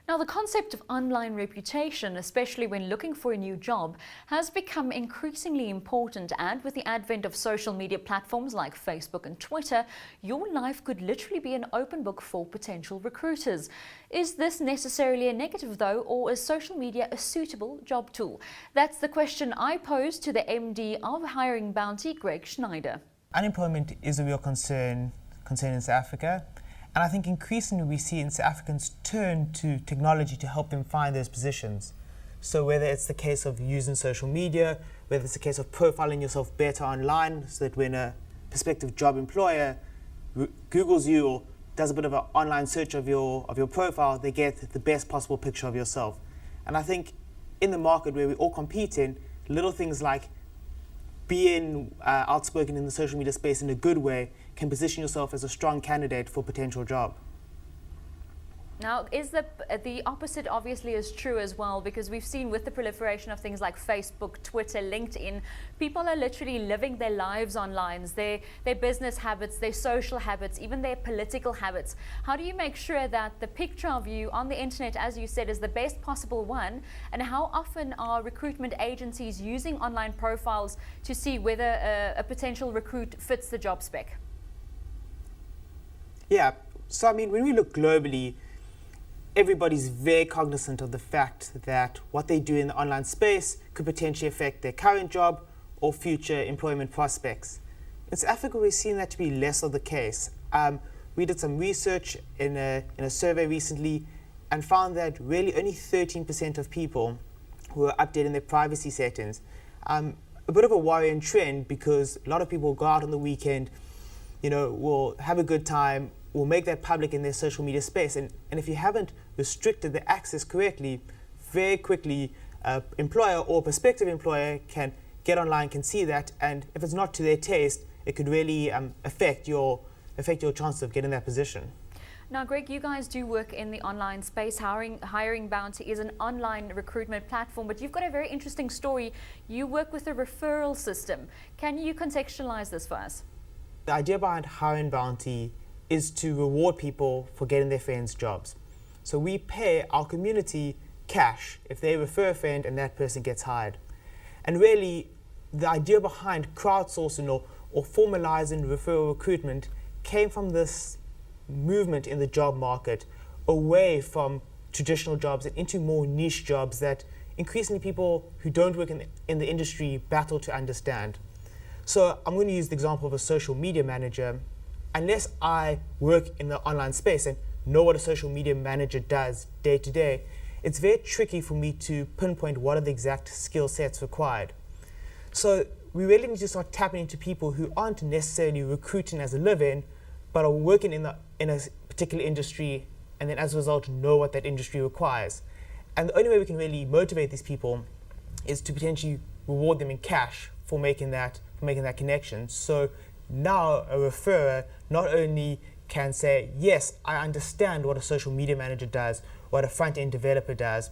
Now, the concept of online reputation, especially when looking for a new job, has become increasingly important, and with the advent of social media platforms like Facebook and Twitter, your life could literally be an open book for potential recruiters. Is this necessarily a negative though, or is social media a suitable job tool? That's the question I posed to the MD of Hiring Bounty, Greg Schenider. Unemployment is a real concern in South Africa. And I think increasingly we see South Africans turn to technology to help them find those positions. So whether it's the case of using social media, whether it's the case of profiling yourself better online so that when a prospective job employer Googles you or does a bit of an online search of your profile, they get the best possible picture of yourself. And I think in the market where we all compete in, little things like being outspoken in the social media space in a good way can position yourself as a strong candidate for a potential job. Now, is the opposite obviously is true as well, because we've seen with the proliferation of things like Facebook, Twitter, LinkedIn, people are literally living their lives online, their business habits, their social habits, even their political habits. How do you make sure that the picture of you on the internet, as you said, is the best possible one? And how often are recruitment agencies using online profiles to see whether a potential recruit fits the job spec? Yeah, so I mean, when we look globally, everybody's very cognizant of the fact that what they do in the online space could potentially affect their current job or future employment prospects. In South Africa, we've seen that to be less of the case. We did some research in a survey recently and found that really only 13% of people were updating their privacy settings. A bit of a worrying trend, because a lot of people go out on the weekend, will have a good time, will make that public in their social media space. And if you haven't restricted the access correctly, very quickly, employer or prospective employer can get online, can see that, and if it's not to their taste, it could really affect your chance of getting that position. Now, Greg, you guys do work in the online space. Hiring Bounty is an online recruitment platform, but you've got a very interesting story. You work with a referral system. Can you contextualize this for us? The idea behind Hiring Bounty is to reward people for getting their friends jobs. So we pay our community cash if they refer a friend and that person gets hired. And really, the idea behind crowdsourcing or formalizing referral recruitment came from this movement in the job market away from traditional jobs and into more niche jobs that increasingly people who don't work in the industry battle to understand. So I'm going to use the example of a social media manager. Unless I work in the online space and know what a social media manager does day to day, it's very tricky for me to pinpoint what are the exact skill sets required. So we really need to start tapping into people who aren't necessarily recruiting as a live-in, but are working in a particular industry, and then as a result know what that industry requires. And the only way we can really motivate these people is to potentially reward them in cash for making that connection. So now a referrer not only can say, yes, I understand what a social media manager does, what a front-end developer does,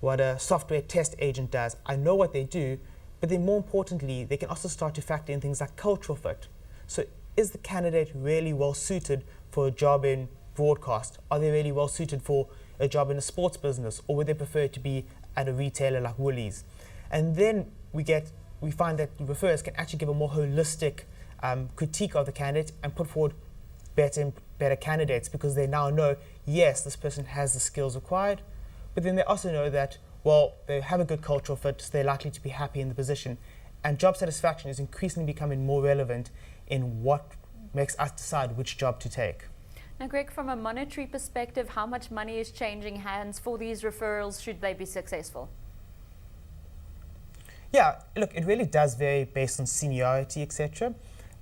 what a software test agent does, I know what they do, but then more importantly, they can also start to factor in things like cultural fit. So is the candidate really well suited for a job in broadcast? Are they really well suited for a job in a sports business, or would they prefer to be at a retailer like Woolies? And then we find that referrers can actually give a more holistic critique of the candidate and put forward better candidates, because they now know, yes, this person has the skills required, but then they also know that, well, they have a good cultural fit, so they're likely to be happy in the position. And job satisfaction is increasingly becoming more relevant in what makes us decide which job to take. Now, Greg, from a monetary perspective, how much money is changing hands for these referrals should they be successful? Yeah, look, it really does vary based on seniority, etc.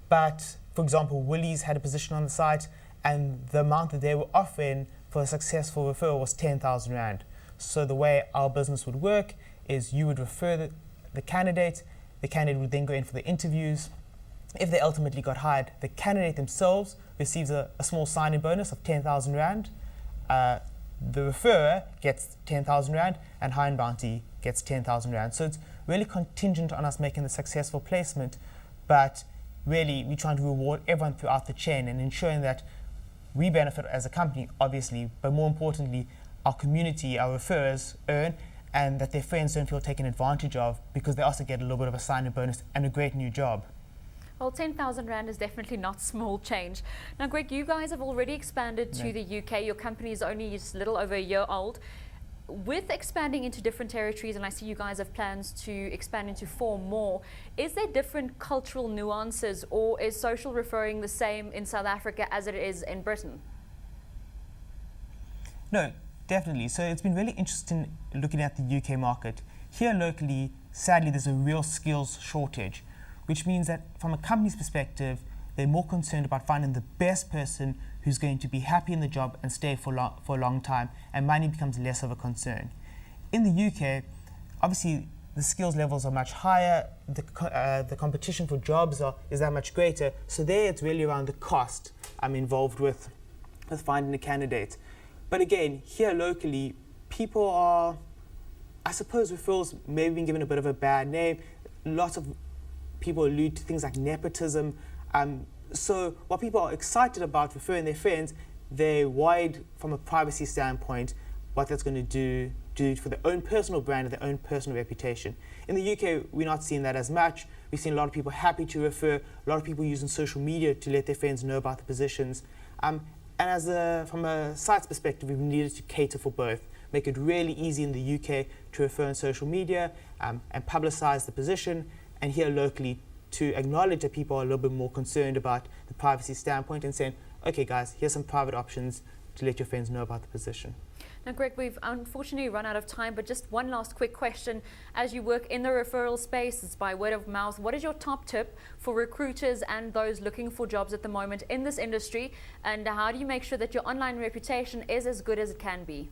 But, for example, Woolies had a position on the site, and the amount that they were offering for a successful referral was 10,000 Rand. So the way our business would work is you would refer the candidate would then go in for the interviews. If they ultimately got hired, the candidate themselves receives a small sign-in bonus of 10,000 Rand. The referrer gets 10,000 Rand, and Hiring Bounty gets 10,000 Rand. So it's really contingent on us making the successful placement, but really we're trying to reward everyone throughout the chain and ensuring that we benefit as a company, obviously, but more importantly, our community, our referrers earn, and that their friends don't feel taken advantage of because they also get a little bit of a sign-in bonus and a great new job. Well, 10,000 Rand is definitely not small change. Now, Greg, you guys have already expanded to the UK. Your company is only just a little over a year old. With expanding into different territories, and I see you guys have plans to expand into 4 more, is there different cultural nuances, or is social referring the same in South Africa as it is in Britain? No, definitely. So it's been really interesting looking at the UK market. Here locally, sadly, there's a real skills shortage, which means that from a company's perspective, they're more concerned about finding the best person who's going to be happy in the job and stay for a long time, and money becomes less of a concern. In the UK, obviously, the skills levels are much higher, the competition for jobs is that much greater, so there it's really around the cost I'm involved with finding a candidate. But again, here locally, people are, I suppose referrals may have been given a bit of a bad name. Lots of people allude to things like nepotism. So while people are excited about referring their friends, they're worried from a privacy standpoint what that's going to do for their own personal brand and their own personal reputation. In the UK, we're not seeing that as much. We've seen a lot of people happy to refer, a lot of people using social media to let their friends know about the positions. And from a site's perspective, we've needed to cater for both, make it really easy in the UK to refer on social media and publicise the position, and here locally to acknowledge that people are a little bit more concerned about the privacy standpoint and saying, okay guys, here's some private options to let your friends know about the position. Now, Greg, we've unfortunately run out of time, but just one last quick question. As you work in the referral space, it's by word of mouth, what is your top tip for recruiters and those looking for jobs at the moment in this industry? And how do you make sure that your online reputation is as good as it can be?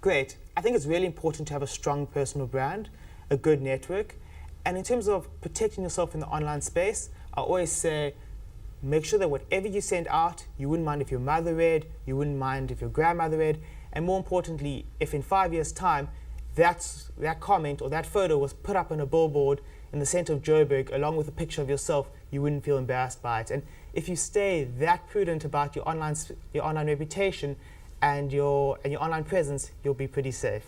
Great. I think it's really important to have a strong personal brand, a good network. And in terms of protecting yourself in the online space, I always say, make sure that whatever you send out, you wouldn't mind if your mother read, you wouldn't mind if your grandmother read, and more importantly, if in 5 years' time, that comment or that photo was put up on a billboard in the centre of Joburg along with a picture of yourself, you wouldn't feel embarrassed by it. And if you stay that prudent about your online reputation and your online presence, you'll be pretty safe.